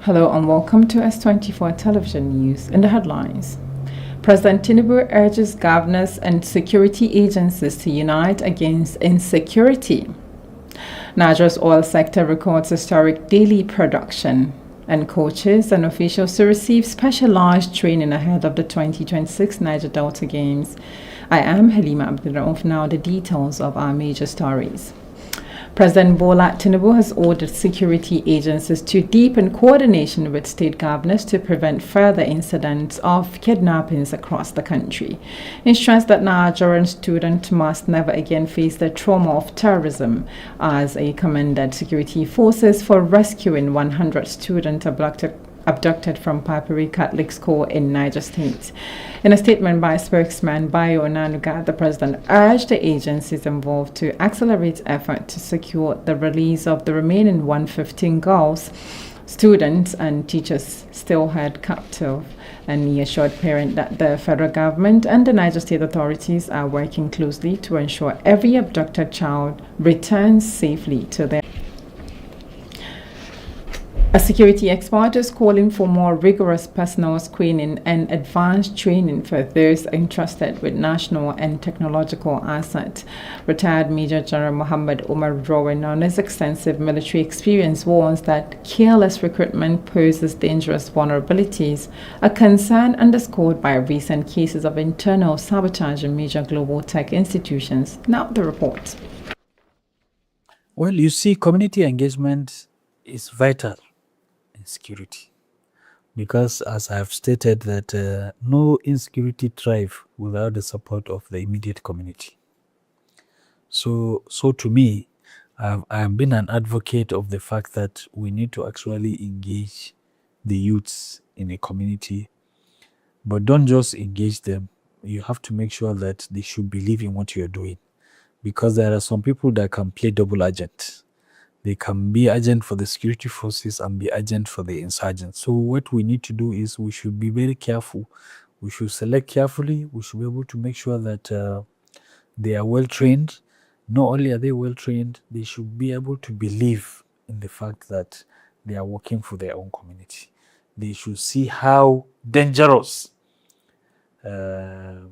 Hello and welcome to S24 television news. In the headlines, President Tinubu urges governors and security agencies to unite against insecurity. Nigeria's oil sector records historic daily production, and coaches and officials to receive specialized training ahead of the 2026 Niger Delta Games. I am Halima Abdulrauf. Now the details of our major stories. President Bola Tinubu has ordered security agencies to deepen coordination with state governors to prevent further incidents of kidnappings across the country. He stressed that Nigerian students must never again face the trauma of terrorism, as he commended security forces for rescuing 100 students abducted from Papiri Catholic School in Niger State. In a statement by spokesman Bayo Onanuga, the president urged the agencies involved to accelerate effort to secure the release of the remaining 115 girls, students and teachers still held captive, and he assured parents that the federal government and the Niger State authorities are working closely to ensure every abducted child returns safely to their. A security expert is calling for more rigorous personal screening and advanced training for those entrusted with national and technological assets. Retired Major General Muhammad Umar Rowan, on his extensive military experience, warns that careless recruitment poses dangerous vulnerabilities, a concern underscored by recent cases of internal sabotage in major global tech institutions. Now the report. Well, you see, community engagement is vital security, because as I've stated that no insecurity thrive without the support of the immediate community. So to me, I have been an advocate of the fact that we need to actually engage the youths in a community, but don't just engage them. You have to make sure that they should believe in what you're doing, because there are some people that can play double agent. They can be agent for the security forces and be agent for the insurgents. So what we need to do is we should be very careful. We should select carefully. We should be able to make sure that they are well trained. Not only are they well trained, they should be able to believe in the fact that they are working for their own community. They should see how dangerous the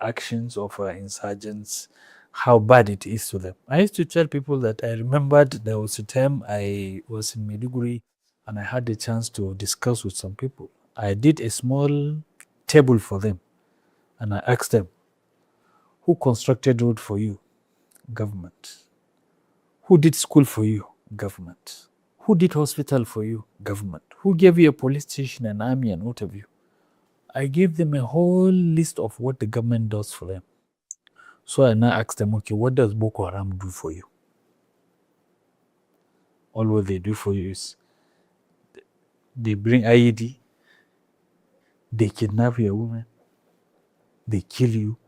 actions of insurgents, how bad it is to them. I used to tell people that I remembered there was a time I was in Maiduguri and I had the chance to discuss with some people. I did a small table for them and I asked them, who constructed road for you? Government. Who did school for you? Government. Who did hospital for you? Government. Who gave you a police station, an army, and what have you? I gave them a whole list of what the government does for them. So I now asked them, okay, what does Boko Haram do for you? All what they do for you is they bring IED, they kidnap your woman, they kill you,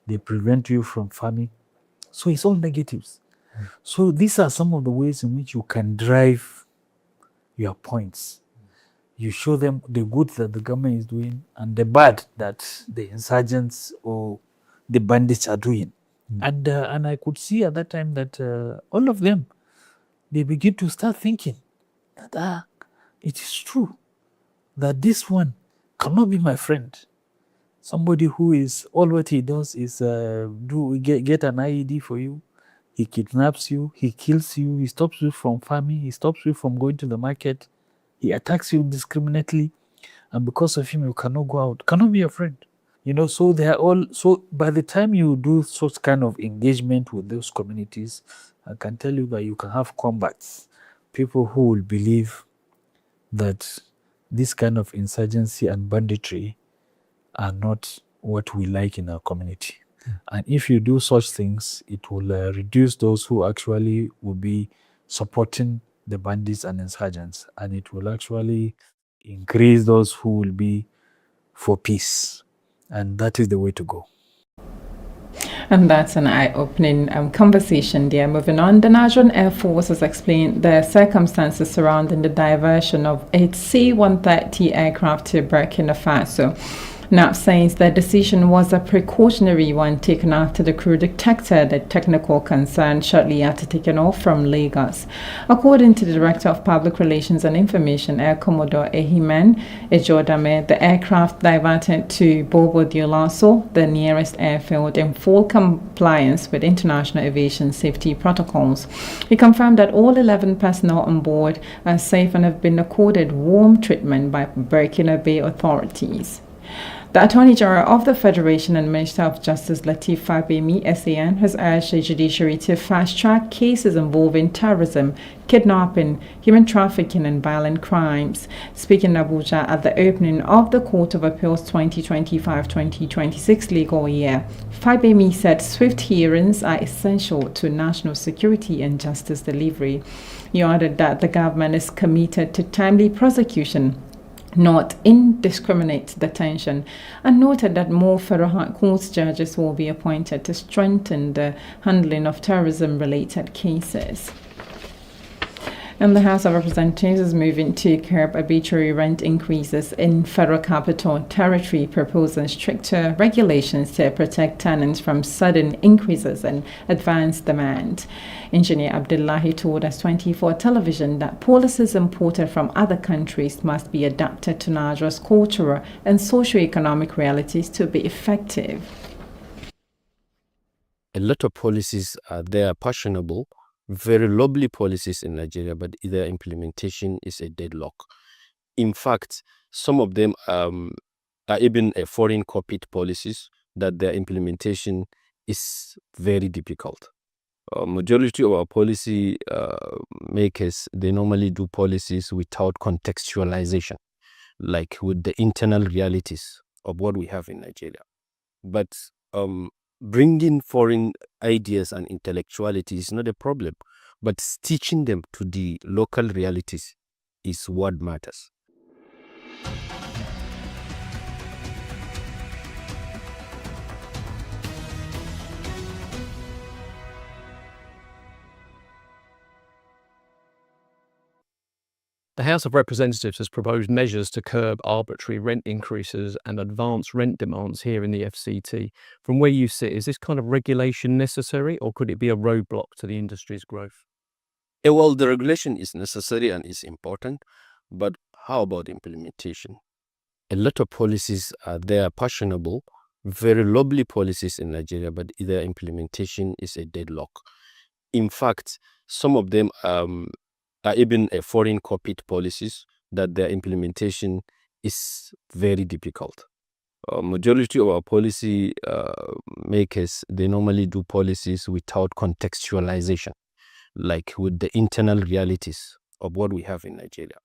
they prevent you from farming. So it's all negatives. So these are some of the ways in which you can drive your points. You show them the good that the government is doing and the bad that the insurgents or the bandits are doing. And I could see at that time that all of them, they begin to start thinking that it is true that this one cannot be my friend. Somebody who is, all what he does is get an IED for you, he kidnaps you, he kills you, he stops you from farming, he stops you from going to the market, he attacks you indiscriminately, and because of him you cannot go out, cannot be your friend. You know, so they are all, so by the time you do such kind of engagement with those communities, I can tell you that you can have combats. People who will believe that this kind of insurgency and banditry are not what we like in our community. And if you do such things, it will reduce those who actually will be supporting the bandits and insurgents, and it will actually increase those who will be for peace. And that is the way to go. And that's an eye-opening conversation there. Moving on, the Nigerian Air Force has explained the circumstances surrounding the diversion of its C-130 aircraft to Burkina Faso. NAP says the decision was a precautionary one taken after the crew detected a technical concern shortly after taking off from Lagos. According to the Director of Public Relations and Information, Air Commodore Ehimen Ejodame, the aircraft diverted to Bobo Dioulasso, the nearest airfield, in full compliance with international aviation safety protocols. He confirmed that all 11 personnel on board are safe and have been accorded warm treatment by Burkina Faso authorities. The Attorney General of the Federation and Minister of Justice Lateef Fagbemi SAN has urged the judiciary to fast-track cases involving terrorism, kidnapping, human trafficking and violent crimes. Speaking in Abuja at the opening of the Court of Appeals 2025-2026 legal year, Fagbemi said swift hearings are essential to national security and justice delivery. He added that the government is committed to timely prosecution, not indiscriminate detention, and noted that more federal high court judges will be appointed to strengthen the handling of terrorism-related cases. And the House of Representatives is moving to curb arbitrary rent increases in Federal Capital Territory, proposing stricter regulations to protect tenants from sudden increases in advance demand. Engineer Abdullahi told S24 television that policies imported from other countries must be adapted to Nigeria's cultural and socio-economic realities to be effective. A lot of policies are there, fashionable, very lovely policies in Nigeria, but their implementation is a deadlock. In fact, some of them are even a foreign copied policies that their implementation is very difficult. Majority of our policy makers, they normally do policies without contextualization, like with the internal realities of what we have in Nigeria. But bringing foreign ideas and intellectuality is not a problem, but stitching them to the local realities is what matters. The House of Representatives has proposed measures to curb arbitrary rent increases and advance rent demands here in the FCT. From where you sit, is this kind of regulation necessary, or could it be a roadblock to the industry's growth? Well, the regulation is necessary and is important, but how about implementation? A lot of policies are there, fashionable, very lovely policies in Nigeria, but their implementation is a deadlock. In fact, some of them are even a foreign copied policies that their implementation is very difficult. Majority of our policy makers, they normally do policies without contextualization, like with the internal realities of what we have in Nigeria.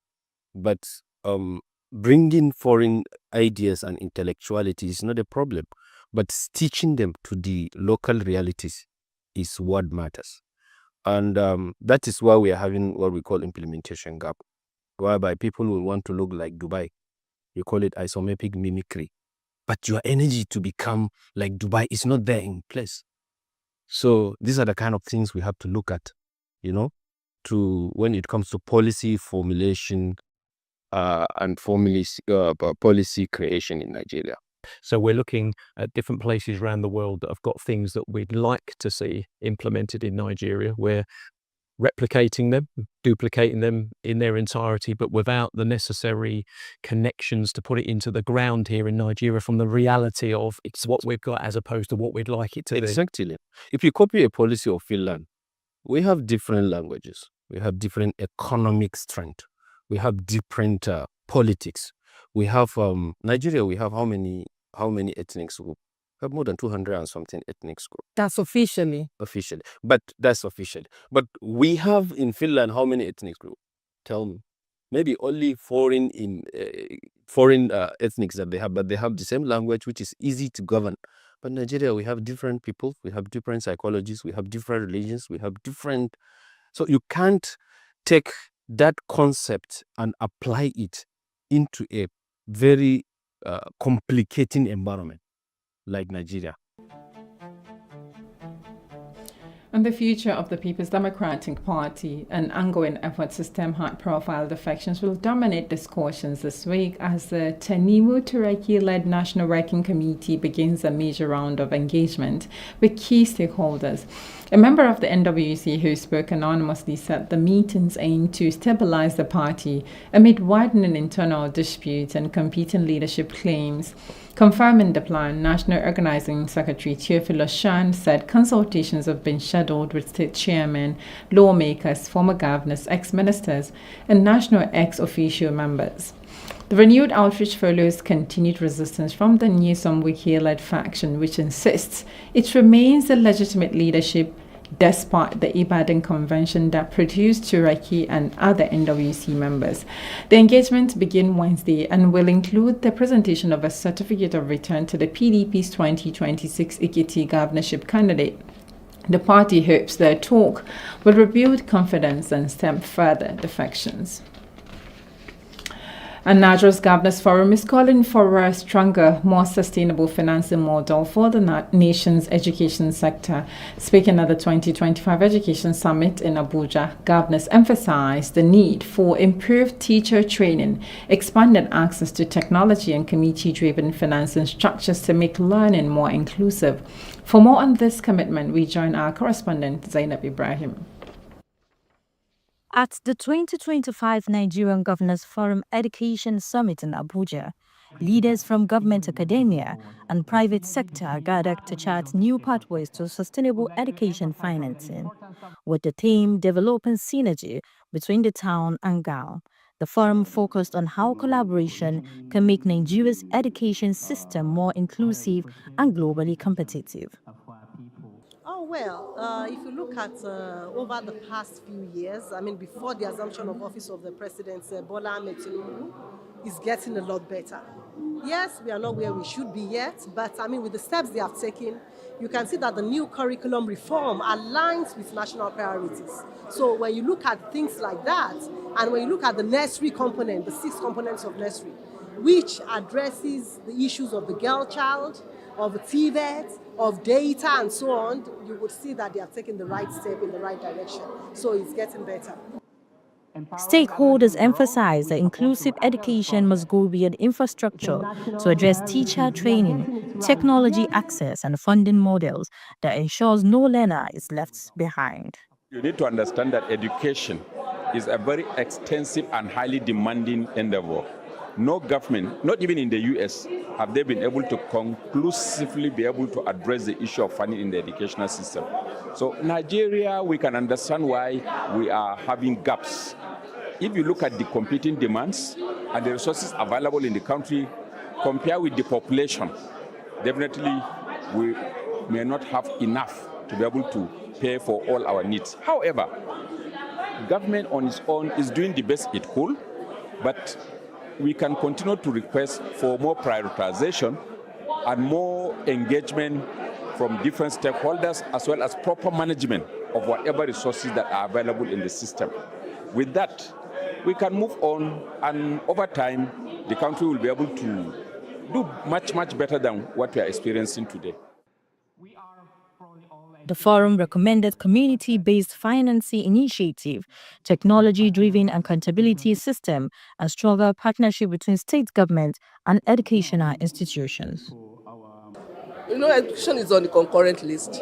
But bringing foreign ideas and intellectuality is not a problem, but stitching them to the local realities is what matters. And that is why we are having what we call implementation gap, whereby people will want to look like Dubai. You call it isometric mimicry. But your energy to become like Dubai is not there in place. So these are the kind of things we have to look at, to when it comes to policy formulation and policy creation in Nigeria. So we're looking at different places around the world that have got things that we'd like to see implemented in Nigeria. We're replicating them, duplicating them in their entirety, but without the necessary connections to put it into the ground here in Nigeria from the reality of it's what we've got as opposed to what we'd like it to be. Exactly. If you copy a policy of Finland, we have different languages, we have different economic strength, we have different politics. We have Nigeria. We have how many ethnic groups? We have more than 200 and something ethnic groups. That's officially. But that's official. But we have in Finland how many ethnic groups? Tell me. Maybe only foreign ethnics that they have, but they have the same language, which is easy to govern. But Nigeria, we have different people, we have different psychologies, we have different religions, we have different. So you can't take that concept and apply it into a very complicating environment like Nigeria. And the future of the People's Democratic Party and ongoing efforts to stem high-profile defections will dominate discussions this week as the Tanimu Tureki-led National Working Committee begins a major round of engagement with key stakeholders. A member of the NWC who spoke anonymously said the meetings aim to stabilize the party amid widening internal disputes and competing leadership claims. Confirming the plan, National Organizing Secretary Theophilus Shan said consultations have been scheduled with state chairmen, lawmakers, former governors, ex-ministers, and national ex-officio members. The renewed outreach follows continued resistance from the Nyesom Wiki-led faction, which insists it remains the legitimate leadership despite the Ibadan Convention that produced Tureki and other NWC members. The engagement begins Wednesday and will include the presentation of a certificate of return to the PDP's 2026 Ikiti governorship candidate. The party hopes their talk will rebuild confidence and stem further defections. And Nigeria's Governors Forum is calling for a stronger, more sustainable financing model for the nation's education sector. Speaking at the 2025 Education Summit in Abuja, governors emphasized the need for improved teacher training, expanded access to technology, and community-driven financing structures to make learning more inclusive. For more on this commitment, we join our correspondent, Zainab Ibrahim. At the 2025 Nigerian Governors Forum Education Summit in Abuja, leaders from government academia and private sector gathered to chart new pathways to sustainable education financing, with the theme Developing Synergy between the town and gown. The forum focused on how collaboration can make Nigeria's education system more inclusive and globally competitive. Oh, well, if you look at over the past few years, I mean, before the assumption of office of the president, Bola Ahmed Tinubu, is getting a lot better. Yes, we are not where we should be yet, but I mean, with the steps they have taken, you can see that the new curriculum reform aligns with national priorities. So when you look at things like that, and when you look at the nursery component, the 6 components of nursery, which addresses the issues of the girl child, of TVET, of data and so on, you would see that they are taking the right step in the right direction. So it's getting better. Stakeholders emphasize that inclusive education must go beyond infrastructure to address teacher training, technology access, and funding models that ensures no learner is left behind. You need to understand that education is a very extensive and highly demanding endeavor. No government, not even in the US, have they been able to conclusively be able to address the issue of funding in the educational system. So Nigeria, we can understand why we are having gaps. If you look at the competing demands and the resources available in the country, compare with the population, definitely we may not have enough to be able to pay for all our needs. However, government on its own is doing the best it could, but we can continue to request for more prioritization and more engagement from different stakeholders, as well as proper management of whatever resources that are available in the system. With that, we can move on, and over time, the country will be able to do much, much better than what we are experiencing today. The forum recommended community-based financing initiative, technology-driven accountability system, and stronger partnership between state government and educational institutions. You know, education is on the concurrent list,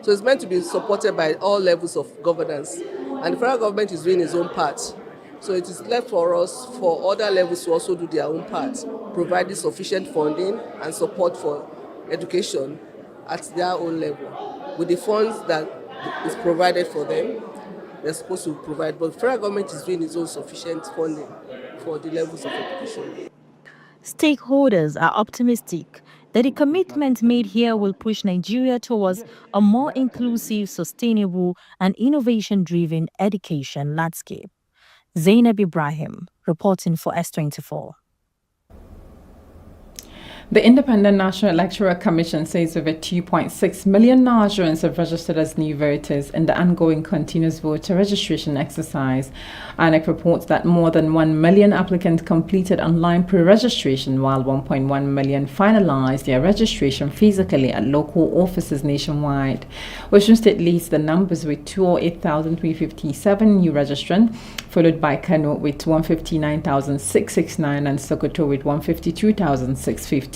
so it's meant to be supported by all levels of governance, and the federal government is doing its own part. So it is left for us, for other levels to also do their own part, providing sufficient funding and support for education at their own level. With the funds that is provided for them, they're supposed to provide, but the federal government is doing its own sufficient funding for the levels of education. Stakeholders are optimistic that the commitment made here will push Nigeria towards a more inclusive, sustainable, and innovation-driven education landscape. Zainab Ibrahim, reporting for S24. The Independent National Electoral Commission says over 2.6 million Nigerians have registered as new voters in the ongoing continuous voter registration exercise. INEC reports that more than 1 million applicants completed online pre-registration, while 1.1 million finalized their registration physically at local offices nationwide. Osun State leads the numbers with 208,357 new registrants, followed by Kano with 159,669 and Sokoto with 152,650.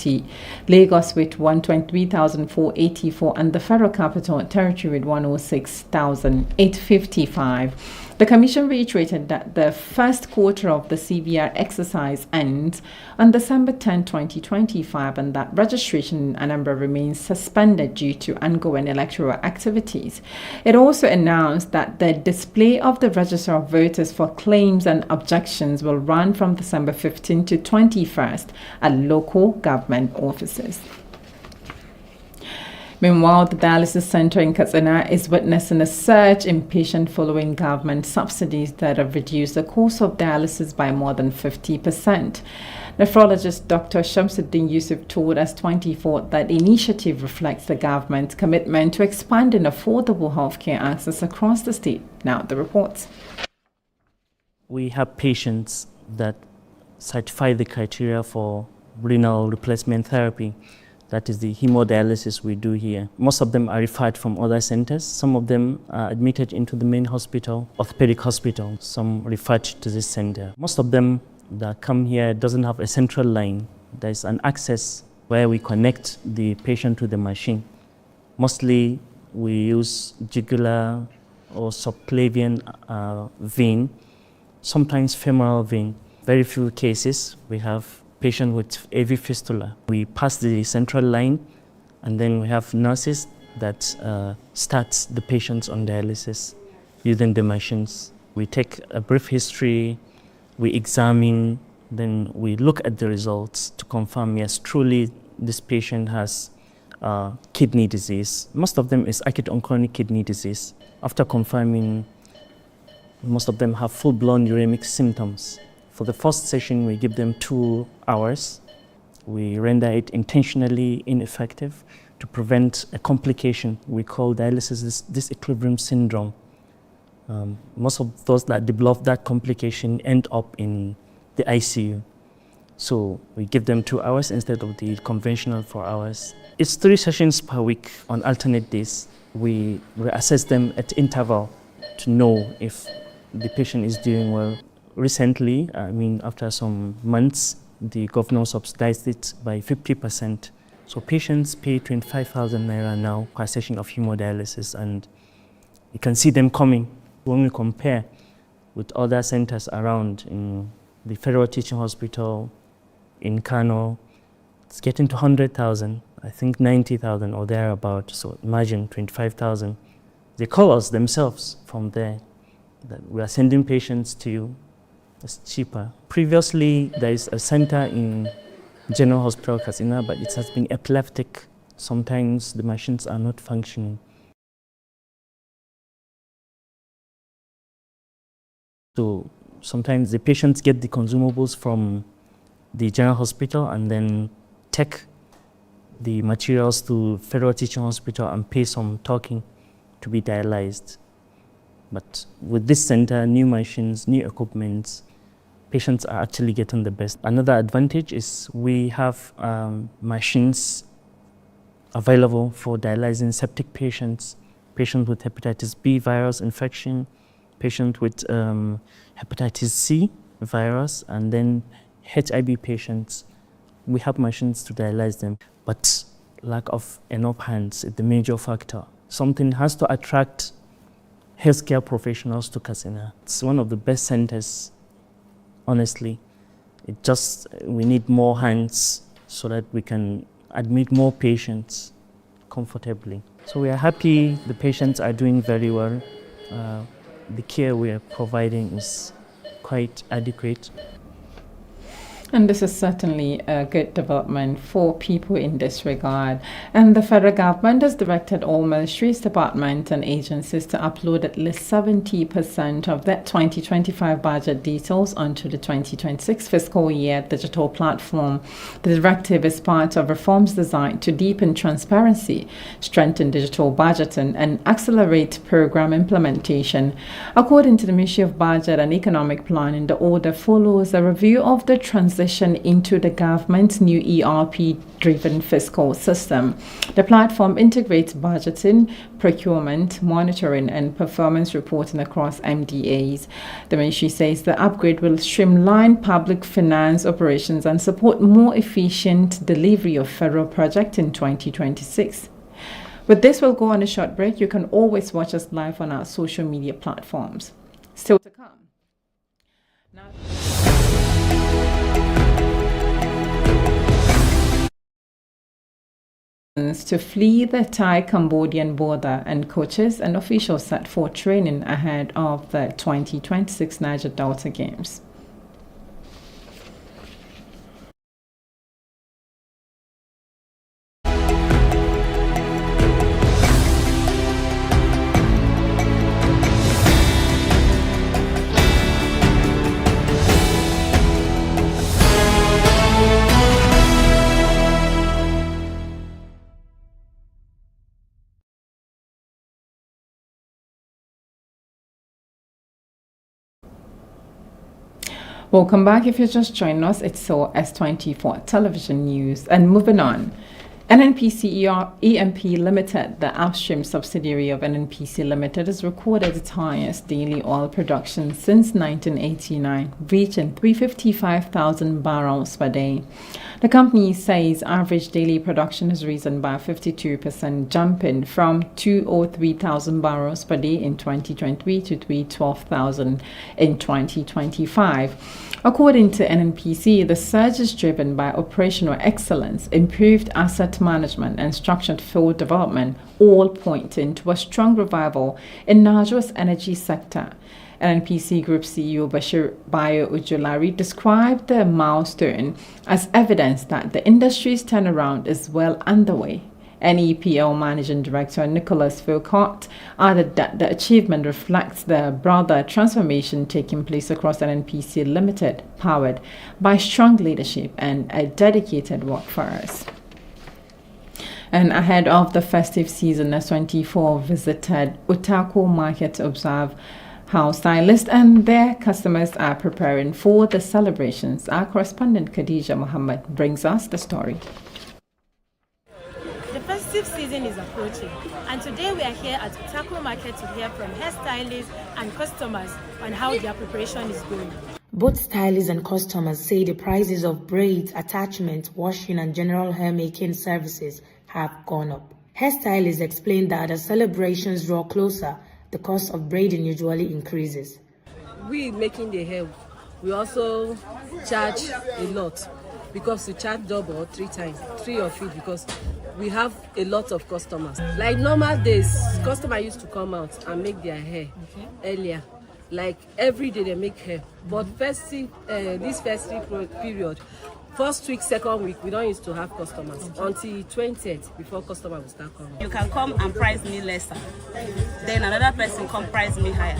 Lagos with 123,484 and the Federal Capital Territory with 106,855. The Commission reiterated that the first quarter of the CVR exercise ends on December 10, 2025, and that registration in Anambra remains suspended due to ongoing electoral activities. It also announced that the display of the register of voters for claims and objections will run from December 15 to 21st at local government offices. Meanwhile, the dialysis center in Katsina is witnessing a surge in patients following government subsidies that have reduced the cost of dialysis by more than 50%. Nephrologist Dr. Shamsuddin Yusuf told S24 that the initiative reflects the government's commitment to expanding affordable healthcare access across the state. Now, the reports. We have patients that satisfy the criteria for renal replacement therapy. That is the hemodialysis we do here. Most of them are referred from other centers. Some of them are admitted into the main hospital, orthopedic hospital, some referred to this center. Most of them that come here doesn't have a central line. There's an access where we connect the patient to the machine. Mostly we use jugular or subclavian vein, sometimes femoral vein. Very few cases we have patient with AV fistula. We pass the central line, and then we have nurses that start the patients on dialysis using the machines. We take a brief history, we examine, then we look at the results to confirm, yes, truly this patient has kidney disease. Most of them is acute on chronic kidney disease. After confirming, most of them have full-blown uremic symptoms. For the first session, we give them 2 hours. We render it intentionally ineffective to prevent a complication we call dialysis disequilibrium syndrome. Most of those that develop that complication end up in the ICU. So we give them 2 hours instead of the conventional 4 hours. It's 3 sessions per week on alternate days. We assess them at interval to know if the patient is doing well. Recently, after some months, the governor subsidized it by 50%. So patients pay 25,000 naira now per session of hemodialysis, and you can see them coming. When we compare with other centers around, in the Federal Teaching Hospital, in Kano, it's getting to 100,000, I think 90,000 or thereabout. So imagine 25,000. They call us themselves from there, that we are sending patients to you. It's cheaper. Previously, there is a center in General Hospital Katsina, but it has been epileptic. Sometimes the machines are not functioning. So sometimes the patients get the consumables from the General Hospital and then take the materials to Federal Teaching Hospital and pay some token to be dialyzed. But with this center, new machines, new equipment, patients are actually getting the best. Another advantage is we have machines available for dialyzing septic patients, patients with hepatitis B virus infection, patients with hepatitis C virus, and then HIV patients. We have machines to dialyze them, but lack of enough hands is the major factor. Something has to attract healthcare professionals to Katsina. It's one of the best centers. Honestly, we need more hands so that we can admit more patients comfortably. So we are happy the patients are doing very well. The care we are providing is quite adequate. And this is certainly a good development for people in this regard. And the federal government has directed all ministries, departments, and agencies to upload at least 70% of their 2025 budget details onto the 2026 fiscal year digital platform. The directive is part of reforms designed to deepen transparency, strengthen digital budgeting, and accelerate program implementation. According to the Ministry of Budget and Economic Planning, the order follows a review of the transition into the government's new ERP-driven fiscal system. The platform integrates budgeting, procurement, monitoring, and performance reporting across MDAs. The ministry says the upgrade will streamline public finance operations and support more efficient delivery of federal projects in 2026. With this, we'll go on a short break. You can always watch us live on our social media platforms. Still to come. To flee the Thai-Cambodian border, and coaches and officials set for training ahead of the 2026 Niger Delta Games. Welcome back. If you're just joining us, it's so S24 Television News. And moving on, NNPC EMP Limited, the upstream subsidiary of NNPC Limited, has recorded its highest daily oil production since 1989, reaching 355,000 barrels per day. The company says average daily production has risen by 52%, jumping from 203,000 barrels per day in 2023 to 312,000 in 2025. According to NNPC, the surge is driven by operational excellence, improved asset management, and structured field development, all pointing to a strong revival in Nigeria's energy sector. NNPC Group CEO Bashir Bayo Ojulari described the milestone as evidence that the industry's turnaround is well underway. NEPL Managing Director Nicholas Philcott added that the achievement reflects the broader transformation taking place across NNPC Limited, powered by strong leadership and a dedicated workforce. And ahead of the festive season, S24 visited Utako Market to observe how stylists and their customers are preparing for the celebrations. Our correspondent Khadija Muhammad brings us the story. The festive season is approaching, and today we are here at Utako Market to hear from hairstylists and customers on how their preparation is going. Both stylists and customers say the prices of braids, attachments, washing, and general hair making services have gone up. Hairstylists explain that as celebrations draw closer, the cost of braiding usually increases. We making the hair, we also charge a lot because we charge double or 3 or 4 because we have a lot of customers. Like normal days, customers used to come out and make their hair earlier. Like every day they make hair. But this festive period, first week, second week, we don't used to have customers until 20th before customers will start coming. You can come and price me lesser. Then another person come price me higher.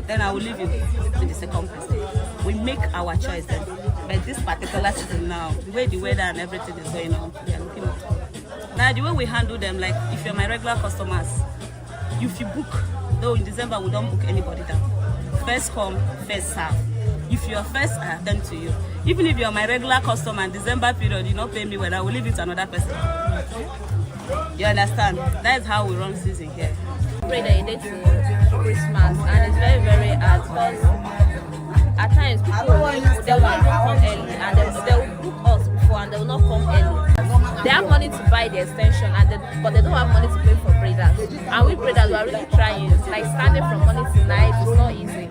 Then I will leave you to the second person. We make our choice then. But this particular season now, the way the weather and everything is going on, we are looking at. Now the way we handle them, like if you're my regular customers, if you book, though in December we don't book anybody down. First come, first serve. If you're first, I attend to you. Even if you're my regular customer in December period, you not pay me well, I will leave it to another person. You understand? That's how we run season here. Pray that it to Christmas, and it's very, very hard because at times people they will not come early and they will book us before and they will not come early. They have money to buy the extension but they don't have money to pay for braiders. And we braiders are really trying. Like standing from morning to night, it's not easy.